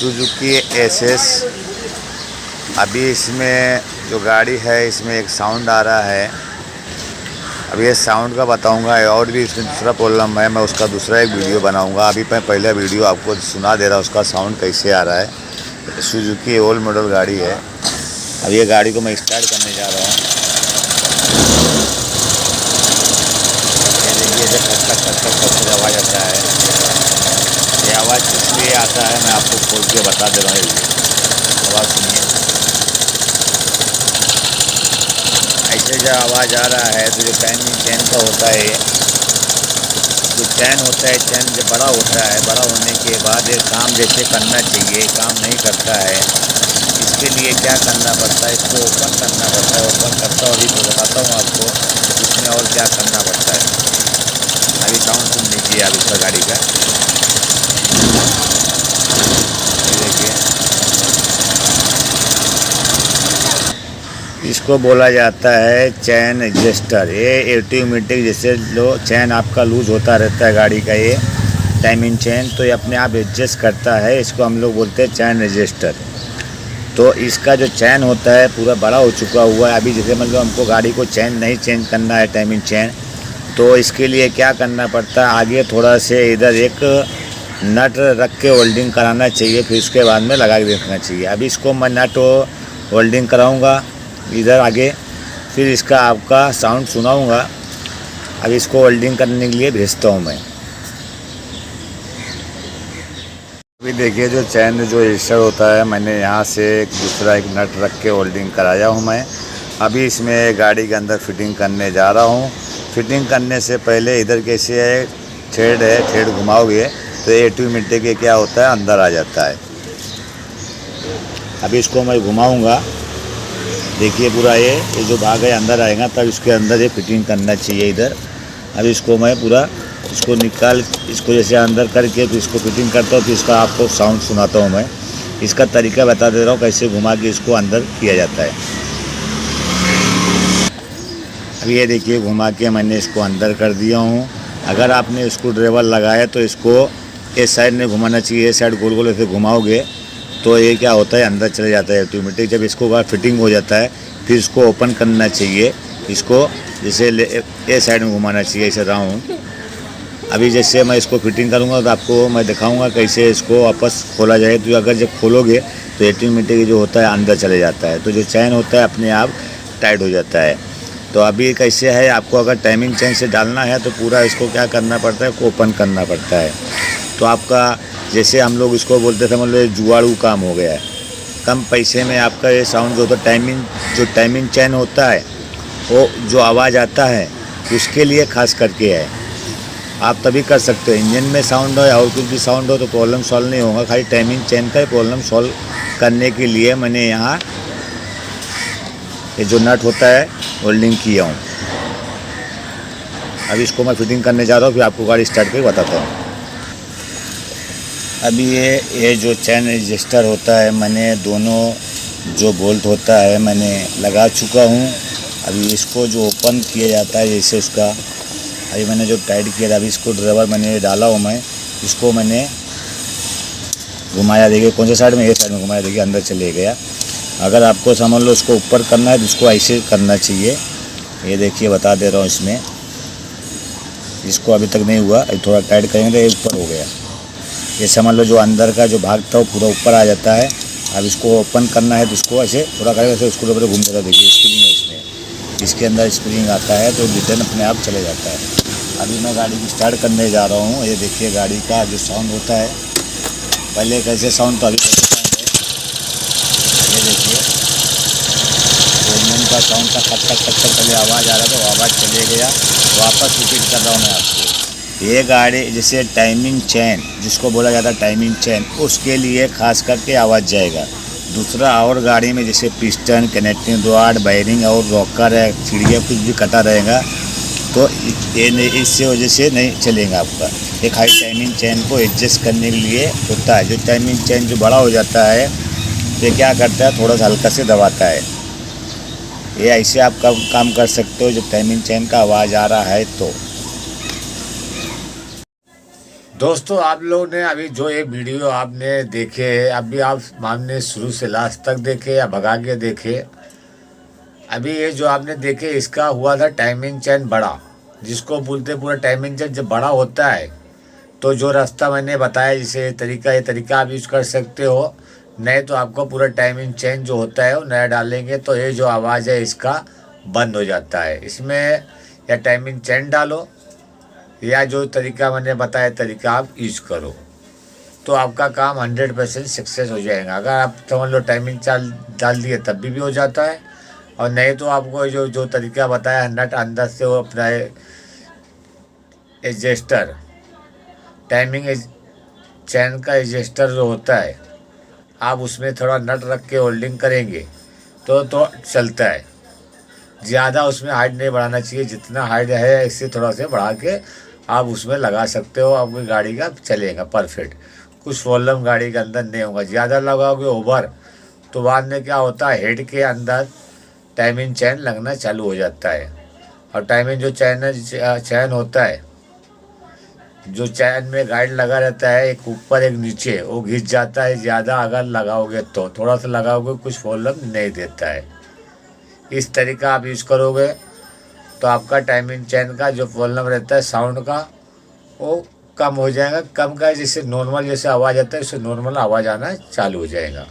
Suzuki SS. अभी इसमें जो गाड़ी है इसमें एक साउंड आ रहा है। अभी ये साउंड का बताऊंगा, और भी इसमें दूसरा प्रॉब्लम है, मैं उसका दूसरा एक वीडियो बनाऊंगा। अभी मैं पहले वीडियो आपको सुना दे रहा हूँ उसका साउंड कैसे आ रहा है। सुजुकी ओल्ड मॉडल गाड़ी है। अब ये गाड़ी को मैं स्टार्ट करने जा रहा हूँ। ये देखिए जब खट खट खट खट खट आवाज़ आता है। ये आवाज़ इसलिए आता है, मैं आपको खोल के बता दे रहा हूँ। आवाज़ सुनिए। ऐसे जब आवाज़ आ रहा है तो जो चैन का होता है, जो चैन होता है, चैन जब बड़ा होता है, बड़ा होने के बाद ये काम जैसे करना चाहिए काम नहीं करता है। इसके लिए क्या करना पड़ता है, इसको ओपन करना पड़ता है। ओपन करता हूँ, अभी तो बताता हूँ आपको इसमें और क्या करना पड़ता है। अभी साउंड सुन लीजिए आप इसका गाड़ी का। देखिए इसको बोला जाता है चैन एडजस्टर। ये ऑटोमेटिक जैसे लो चैन आपका लूज़ होता रहता है गाड़ी का, ये टाइमिंग चैन, तो ये अपने आप एडजस्ट करता है। इसको हम लोग बोलते हैं चैन एडजस्टर। तो इसका जो चैन होता है पूरा बड़ा हो चुका हुआ है। अभी जैसे मतलब हमको गाड़ी को चैन नहीं चेंज करना है, टाइमिंग चैन, तो इसके लिए क्या करना पड़ता है, आगे थोड़ा से इधर एक नट रख के वेल्डिंग कराना चाहिए, फिर उसके बाद में लगा के देखना चाहिए। अभी इसको मैं नट वेल्डिंग कराऊंगा इधर आगे, फिर इसका आपका साउंड सुनाऊंगा। अभी इसको वेल्डिंग करने के लिए भेजता हूँ मैं। अभी देखिए जो चैन जो एडजस्टर होता है, मैंने यहाँ से एक दूसरा एक नट रख के वेल्डिंग कराया हूँ मैं। अभी इसमें गाड़ी के अंदर फिटिंग करने जा रहा हूँ। फिटिंग करने से पहले इधर कैसे है, थ्रेड है, थ्रेड घुमाओगे तो ये ऑटोमेटिक के क्या होता है अंदर आ जाता है। अभी इसको मैं घुमाऊँगा, देखिए पूरा ये जो भाग है अंदर आएगा, तब इसके अंदर ये फिटिंग करना चाहिए इधर। अब इसको मैं पूरा इसको निकाल, इसको जैसे अंदर करके फिर इसको फिटिंग करता हूँ, फिर इसका आपको साउंड सुनाता हूँ मैं। इसका तरीका बता दे रहा हूँ कैसे घुमा के इसको अंदर किया जाता है। अब ये देखिए घुमा के मैंने इसको अंदर कर दिया हूँ। अगर आपने स्क्रू ड्राइवर लगाया तो इसको इस साइड में घुमाना चाहिए, इस साइड गोल गोल ऐसे घुमाओगे तो ये क्या होता है अंदर चले जाता है ऑटोमेटिक। जब इसको बाद फिटिंग हो जाता है फिर इसको ओपन करना चाहिए। इसको जैसे ए साइड में घुमाना चाहिए ऐसे राउंड। अभी जैसे मैं इसको फिटिंग करूँगा तो आपको मैं दिखाऊंगा कैसे इसको वापस खोला जाए। तो अगर जब खोलोगे तो ऑटोमेटिक जो होता है अंदर चले जाता है, तो जो चैन होता है अपने आप टाइट हो जाता है। तो अभी कैसे है, आपको अगर टाइमिंग चैन से डालना है तो पूरा इसको क्या करना पड़ता है, ओपन करना पड़ता है। तो आपका जैसे हम लोग इसको बोलते थे मतलब जुगाड़ू काम हो गया है। कम पैसे में आपका ये साउंड जो होता है, जो टाइमिंग चैन होता है वो जो आवाज़ आता है उसके लिए ख़ास करके है। आप तभी कर सकते हो, इंजन में साउंड हो या और कुछ भी साउंड हो तो प्रॉब्लम सॉल्व नहीं होगा। खाली टाइमिंग चैन का प्रॉब्लम सॉल्व करने के लिए मैंने यहाँ ये जो नट होता है वेल्डिंग किया हूँ। अभी इसको मैं फिटिंग करने जा रहा हूँ, फिर आपको गाड़ी स्टार्ट करके बताता हूँ। अभी ये जो चैन एडजस्टर होता है, मैंने दोनों जो बोल्ट होता है मैंने लगा चुका हूँ। अभी इसको जो ओपन किया जाता है जैसे उसका अभी मैंने जो टाइट किया था, अभी इसको ड्राइवर मैंने डाला हूँ मैं, इसको मैंने घुमाया, देखिए कौन से साइड में, ये साइड में घुमाया, देखिए अंदर चले गया। अगर आपको समझ लो इसको ऊपर करना है तो इसको ऐसे करना चाहिए। ये देखिए बता दे रहा हूँ, इसमें इसको अभी तक नहीं हुआ, थोड़ा टाइट करेंगे तो ये ऊपर हो गया। ये समझ लो जो अंदर का जो भाग था वो पूरा ऊपर आ जाता है। अब इसको ओपन करना है तो इसको ऐसे थोड़ा करेंगे, ऐसे उसको ऊपर घूम जाता है। देखिए स्प्रिंग है इसमें, इसके अंदर स्प्रिंग आता है तो रिटर्न अपने आप चले जाता है। अभी मैं गाड़ी की स्टार्ट करने जा रहा हूँ। ये देखिए गाड़ी का जो साउंड होता है, पहले कैसे साउंड तो अभी कैसे साउंड है। ये देखिए इंजन का साउंड का खट खट खट खट पहले आवाज़ आ रहा था, वो आवाज़ चले गया। वापस रिपीट कर रहा हूँ मैं आपको। ये गाड़ी जैसे टाइमिंग चैन जिसको बोला जाता है टाइमिंग चैन, उसके लिए खास करके आवाज़ जाएगा। दूसरा और गाड़ी में जैसे पिस्टन, कनेक्टिंग रॉड, वायरिंग और रॉकर है, चिड़िया कुछ भी कटा रहेगा तो ये नहीं, इससे वजह से नहीं चलेगा आपका। एक हाई टाइमिंग चैन को एडजस्ट करने के लिए होता है। जो टाइमिंग चैन जो बड़ा हो जाता है तो क्या करता है, थोड़ा सा हल्का से दबाता है। ये ऐसे आप काम कर सकते हो जब टाइमिंग चैन का आवाज़ आ रहा है तो। दोस्तों, आप लोगों ने अभी जो ये वीडियो आपने देखे, अभी आप आपने शुरू से लास्ट तक देखे या भगा के देखे, अभी ये जो आपने देखे इसका हुआ था टाइमिंग चेन बड़ा, जिसको बोलते पूरा टाइमिंग चेन जब बड़ा होता है तो जो रास्ता मैंने बताया, जिसे ये तरीका आप यूज़ कर सकते हो। नहीं तो आपको पूरा टाइमिंग चेन जो होता है वो नया डालेंगे तो ये जो आवाज़ है इसका बंद हो जाता है। इसमें या टाइमिंग चेन डालो या जो तरीका मैंने बताया तरीका आप यूज़ करो, तो आपका काम 100% सक्सेस हो जाएगा। अगर आप समझ लो टाइमिंग चाल डाल दिए तब भी हो जाता है, और नहीं तो आपको जो जो तरीका बताया नट अंदर से वो अपना एडजस्टर, टाइमिंग चैन का एडजस्टर जो होता है, आप उसमें थोड़ा नट रख के होल्डिंग करेंगे तो चलता है। ज़्यादा उसमें हाइट नहीं बढ़ाना चाहिए, जितना हाइट है इससे थोड़ा से बढ़ा के आप उसमें लगा सकते हो, आपकी गाड़ी का चलेगा परफेक्ट। कुछ प्रॉब्लम गाड़ी के अंदर नहीं होगा। ज़्यादा लगाओगे ओवर तो बाद में क्या होता है, हेड के अंदर टाइमिंग चैन लगना चालू हो जाता है। और टाइमिंग जो चैन होता है, जो चैन में गाइड लगा रहता है, एक ऊपर एक नीचे, वो घिस जाता है। ज़्यादा अगर लगाओगे तो थोड़ा सा लगाओगे, कुछ प्रॉब्लम नहीं देता है। इस तरीका आप यूज़ करोगे तो आपका टाइमिंग चैन का जो प्रॉब्लम रहता है साउंड का, वो कम हो जाएगा। कम का जैसे नॉर्मल जैसे आवाज़ आता है उससे नॉर्मल आवाज़ आना चालू हो जाएगा।